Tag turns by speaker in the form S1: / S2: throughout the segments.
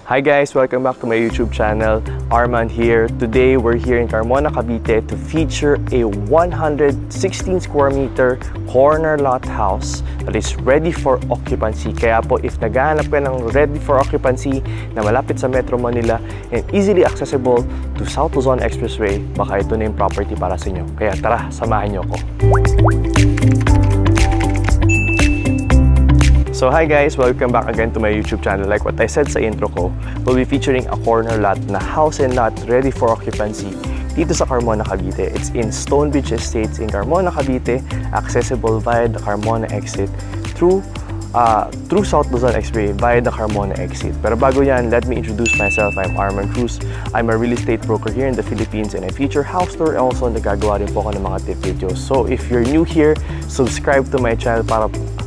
S1: Hi guys, welcome back to my YouTube channel. Armand here. Today we're here in Carmona, Cavite to feature a 116 square meter corner lot house that is ready for occupancy. Kaya po if naghahanap ka ng ready for occupancy na malapit sa Metro Manila and easily accessible to South Luzon Expressway, baka ito na yung property para sa inyo. Kaya tara, samahan niyo ako. So hi guys, welcome back again to my YouTube channel. Like what I said sa intro ko, we'll be featuring a corner lot na house and lot ready for occupancy dito sa Carmona, Cavite. It's in Stonebridge Estates in Carmona, Cavite, accessible via the Carmona exit through South Luzon Expressway via the Carmona exit. Pero bago yan, let me introduce myself. I'm Armand Cruz. I'm a real estate broker here in the Philippines and I feature house tour and also nagagawa rin po ako ng mga tip videos. So if you're new here, subscribe to my channel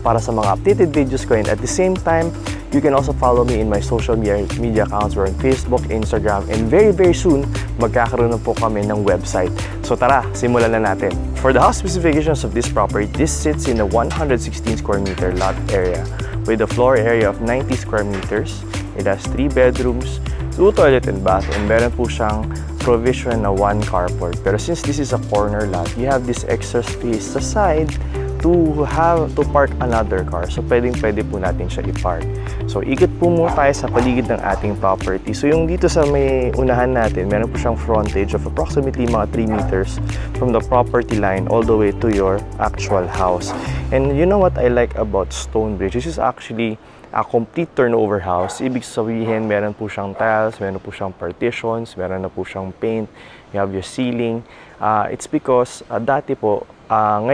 S1: para sa mga updated videos ko, and at the same time, you can also follow me in my social media accounts. We're on Facebook, Instagram, and very soon, magkakaroon na po kami ng website. So tara, simulan na natin. For the house specifications of this property, this sits in a 116 square meter lot area with a floor area of 90 square meters. It has 3 bedrooms, 2 toilet and bath, and meron po siyang provision na 1 carport. Pero since this is a corner lot, you have this extra space sa side to park another car. So pwede po natin siya i-park. So ikot po muna tayo sa paligid ng ating property. So yung dito sa may unahan natin, meron po siyang frontage of approximately mga 3 meters from the property line all the way to your actual house. And you know what I like about Stonebridge? This is actually a complete turnover house. Ibig sabihin, meron po siyang tiles, meron po siyang partitions, meron na po siyang paint, you have your ceiling. It's because dati po,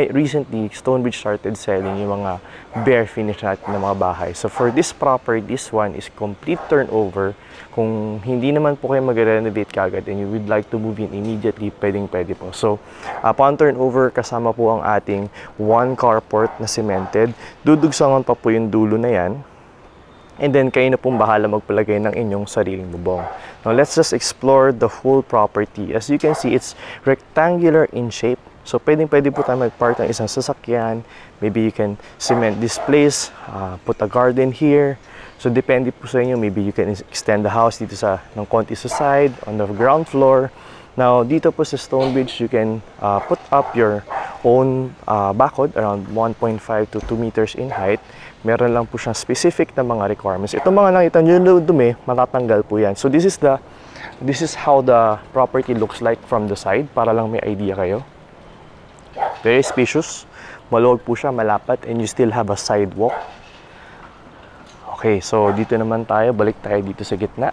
S1: recently, Stonebridge started selling yung mga bare finish natin ng mga bahay. So for this property, this one is complete turnover. Kung hindi naman po kayo mag-renovate kagad and you would like to move in immediately, pwede po. So upon turnover, kasama po ang ating 1 carport na cemented. Dudugsangan pa po yung dulo na yan. And then, kayo na pong bahala magpalagay ng inyong sariling bubong. Now, let's just explore the whole property. As you can see, it's rectangular in shape. So, pwede po tayo mag-park ng isang sasakyan. Maybe you can cement this place, put a garden here. So, depende po sa inyo. Maybe you can extend the house dito ng konti sa side, on the ground floor. Now, dito po sa Stonebridge, you can put up your own bakod around 1.5 to 2 meters in height. Meron lang po siyang specific na mga requirements. Itong mga nakita nyo dumi, matatanggal po yan. So this is how the property looks like from the side, para lang may idea kayo. Very spacious, maluwag po siya, malapat, and you still have a sidewalk. Okay, so dito naman tayo, balik tayo dito sa gitna.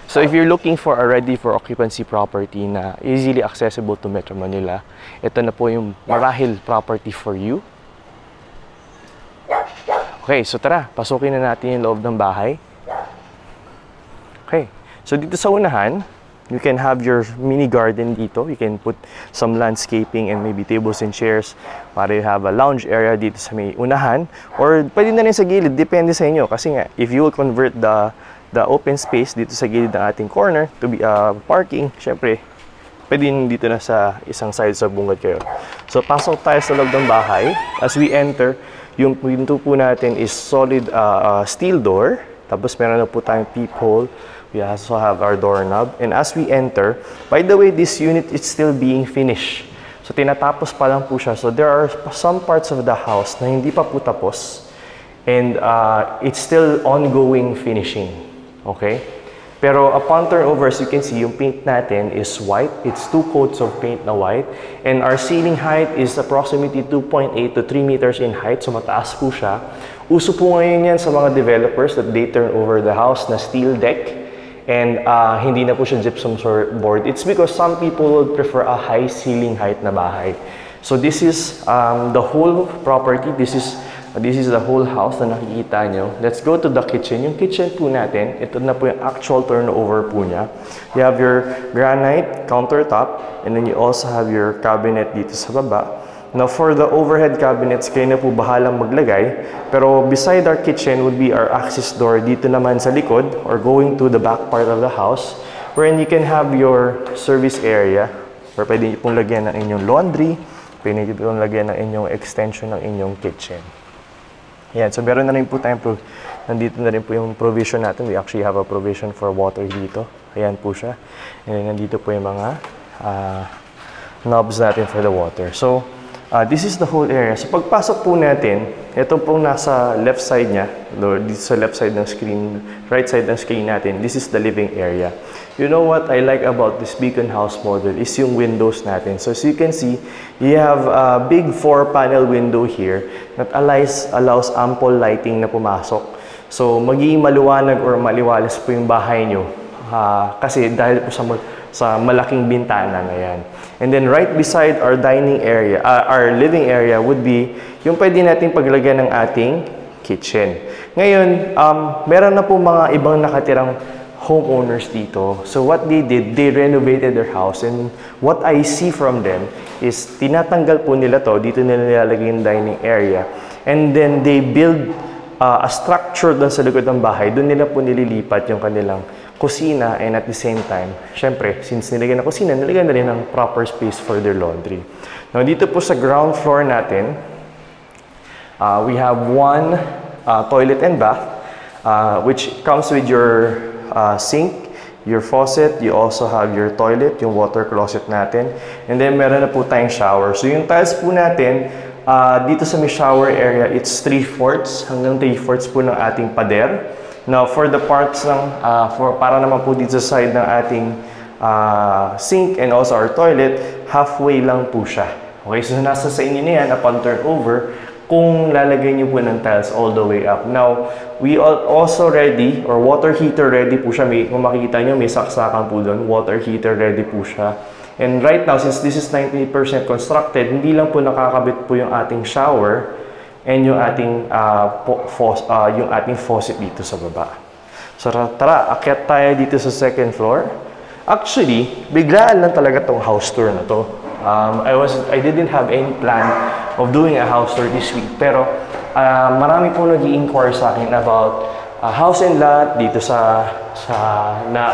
S1: So if you're looking for a ready for occupancy property na easily accessible to Metro Manila, ito na po yung marahil property for you. Okay, so tara, pasukin na natin yung loob ng bahay. Okay, so dito sa unahan, you can have your mini garden dito. You can put some landscaping and maybe tables and chairs para you have a lounge area dito sa may unahan. Or pwede na rin sa gilid, depende sa inyo. Kasi nga, if you will convert the open space dito sa gilid ng ating corner to be parking, syempre, pwede dito na sa isang side sa bungad kayo. So, pasok tayo sa loob ng bahay. As we enter, yung pinto po natin is solid steel door. Tapos meron na po tayong peephole. We also have our doorknob. And as we enter, by the way, this unit is still being finished. So tinatapos pa lang po siya. So there are some parts of the house na hindi pa po tapos. And it's still ongoing finishing. Okay? Pero upon turnover, as you can see, yung paint natin is white. It's 2 coats of paint na white. And our ceiling height is approximately 2.8 to 3 meters in height. So mataas po siya. Uso po ngayon yan sa mga developers that they turn over the house na steel deck. And hindi na po siya gypsum board. It's because some people would prefer a high ceiling height na bahay. So this is the whole property. This is the whole house na nakikita nyo. Let's go to the kitchen. Yung kitchen po natin, ito na po yung actual turnover po niya. You have your granite countertop, and then you also have your cabinet dito sa baba. Now for the overhead cabinets, kayo na po bahalang maglagay. Pero beside our kitchen would be our access door dito naman sa likod, or going to the back part of the house, wherein you can have your service area, where pwede nyo pong lagyan ng inyong laundry, pwede nyo pong lagyan ng inyong extension ng inyong kitchen. Yan, so meron na rin po tayong nandito na rin po yung provision natin. We actually have a provision for water dito. Ayan po siya. And then nandito po yung mga knobs natin for the water. So, this is the whole area. So, pagpasok po natin, ito pong nasa left side niya, dito sa left side ng screen, right side ng screen natin, this is the living area. You know what I like about this Beacon House model is yung windows natin. So, as you can see, you have a big 4-panel window here that allows ample lighting na pumasok. So, magiging maluwanag or maliwalas po yung bahay nyo. Kasi dahil po sa malaking bintana na yan. And then right beside our dining area, our living area would be yung pwede natin paglagyan ng ating kitchen. Ngayon, meron na po mga ibang nakatirang homeowners dito. So what they did, they renovated their house, and what I see from them is tinatanggal po nila to, dito nila nilalagay yung dining area, and then they build a structure doon sa likod ng bahay. Doon nila po nililipat yung kanilang kusina, and at the same time, syempre, since nilagyan na kusina, nilagyan na rin ng proper space for their laundry. Now, dito po sa ground floor natin, we have one toilet and bath, which comes with your sink, your faucet. You also have your toilet, yung water closet natin. And then, meron na po tayong shower. So, yung tiles po natin, dito sa may shower area, it's 3/4 hanggang 3/4 po ng ating pader. Now, for the parts ng, para naman po dito sa side ng ating sink and also our toilet, halfway lang po siya. Okay, so nasa sa inyo na yan upon turnover kung lalagay niyo po ng tiles all the way up. Now, we are also ready, or water heater ready po siya. Kung makikita nyo, may saksakan po doon. Water heater ready po siya. And right now, since this is 90% constructed, hindi lang po nakakabit po yung ating shower and yung ating faucet dito sa baba. So tara, akyat tayo dito sa second floor. Actually, biglaan lang talaga tong house tour na to. I didn't have any plan of doing a house tour this week, pero marami po nag-i-inquire sa akin about house and lot dito sa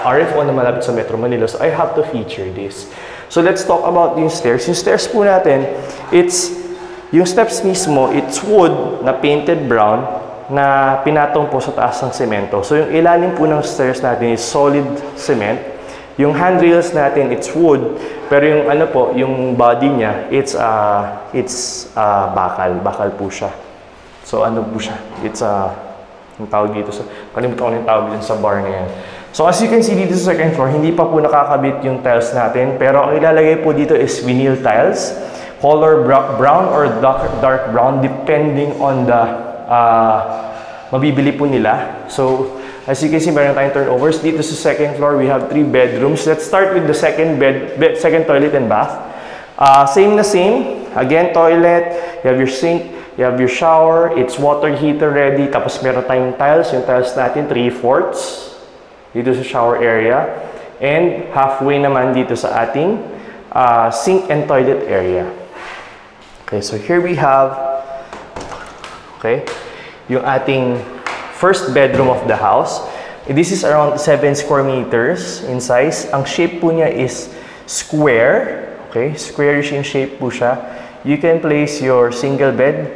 S1: RFO na malapit sa Metro Manila. So I have to feature this. So let's talk about yung stairs. Yung stairs po natin, yung steps mismo, it's wood na painted brown na pinatong po sa taas ng semento. So yung ilalim po ng stairs natin is solid cement. Yung handrails natin, it's wood. Pero yung yung body niya, it's bakal po siya. So ano po siya? It's yung tawag dito kalimutan ko yung tawag dito sa bar na yan. So as you can see dito sa second floor, hindi pa po nakakabit yung tiles natin. Pero ang ilalagay po dito is vinyl tiles. Color brown or dark brown depending on the mabibili po nila. So, as you can see, meron tayong turnovers. Dito sa second floor, we have 3 bedrooms. Let's start with the second toilet and bath. Same. Again, toilet, you have your sink, you have your shower, it's water heater ready. Tapos meron tayong tiles. Yung tiles natin, 3/4 dito sa shower area. And halfway naman dito sa ating sink and toilet area. Okay, so here we have, yung ating first bedroom of the house. This is around 7 square meters in size. Ang shape po niya is square. Okay, squarish in shape po siya. You can place your single bed.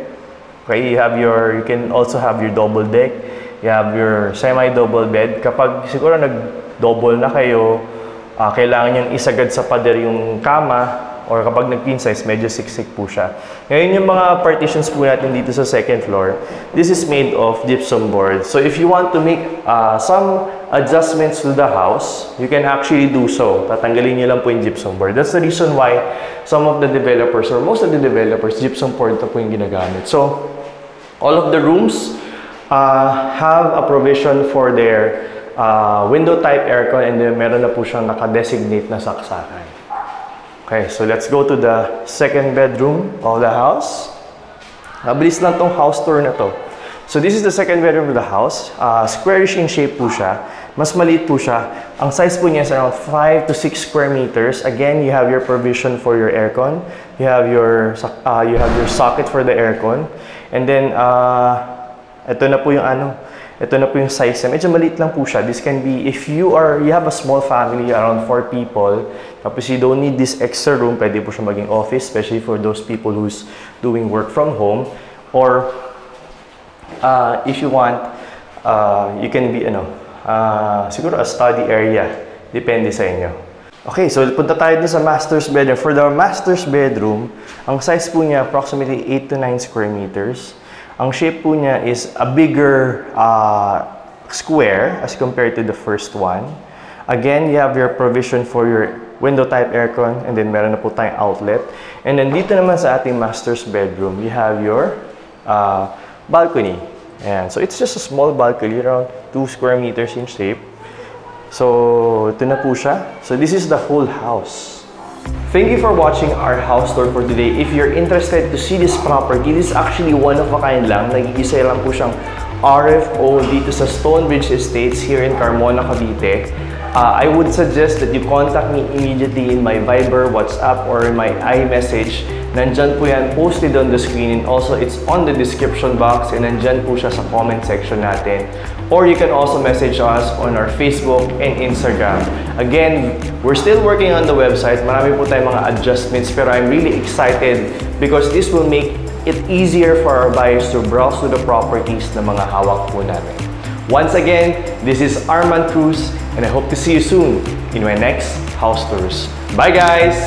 S1: Okay, you can also have your double deck. You have your semi-double bed. Kapag siguro nag-double na kayo, kailangan niyang isagad sa pader yung kama, or kapag nag-queen size, medyo siksik po siya. Ngayon yung mga partitions po natin dito sa second floor, this is made of gypsum board. So if you want to make some adjustments to the house, you can actually do so. Tatanggalin niyo lang po yung gypsum board. That's the reason why some of the developers, or most of the developers, gypsum board na po yung ginagamit. So all of the rooms have a provision for their window type aircon, and then meron na po siyang naka-designate na saksakan. Okay, so let's go to the second bedroom of the house. Mabilis lang tong house tour na to. So this is the second bedroom of the house. Squarish in shape po siya. Mas maliit po siya. Ang size po niya is around 5 to 6 square meters. Again, you have your provision for your aircon. You have your socket for the aircon. And then, ito na po yung size. Medyo maliit lang po siya. This can be, if you have a small family, around 4 people, tapos you don't need this extra room, pwede po siya maging office, especially for those people who's doing work from home. Or, if you want, you can be, siguro a study area. Depende sa inyo. Okay, so punta tayo dun sa master's bedroom. For the master's bedroom, ang size po niya approximately 8 to 9 square meters. Ang shape po niya is a bigger square as compared to the first one. Again, you have your provision for your window type aircon, and then meron na po tayong outlet. And then dito naman sa ating master's bedroom, you have your balcony. Ayan. So it's just a small balcony, around 2 square meters in shape. So ito na po siya. So this is the whole house. Thank you for watching our house tour for today. If you're interested to see this property, this is actually one of a kind lang. Nag-iisa lang po siyang RFO dito sa Stonebridge Estates here in Carmona, Cavite. I would suggest that you contact me immediately in my Viber, WhatsApp, or in my iMessage. Nandyan po yan, posted on the screen, and also it's on the description box, and nandyan po siya sa comment section natin. Or you can also message us on our Facebook and Instagram. Again, we're still working on the website. Marami po tayong mga adjustments, pero I'm really excited because this will make it easier for our buyers to browse to the properties na mga hawak po natin. Once again, this is Arman Cruz, and I hope to see you soon in my next house tours. Bye guys!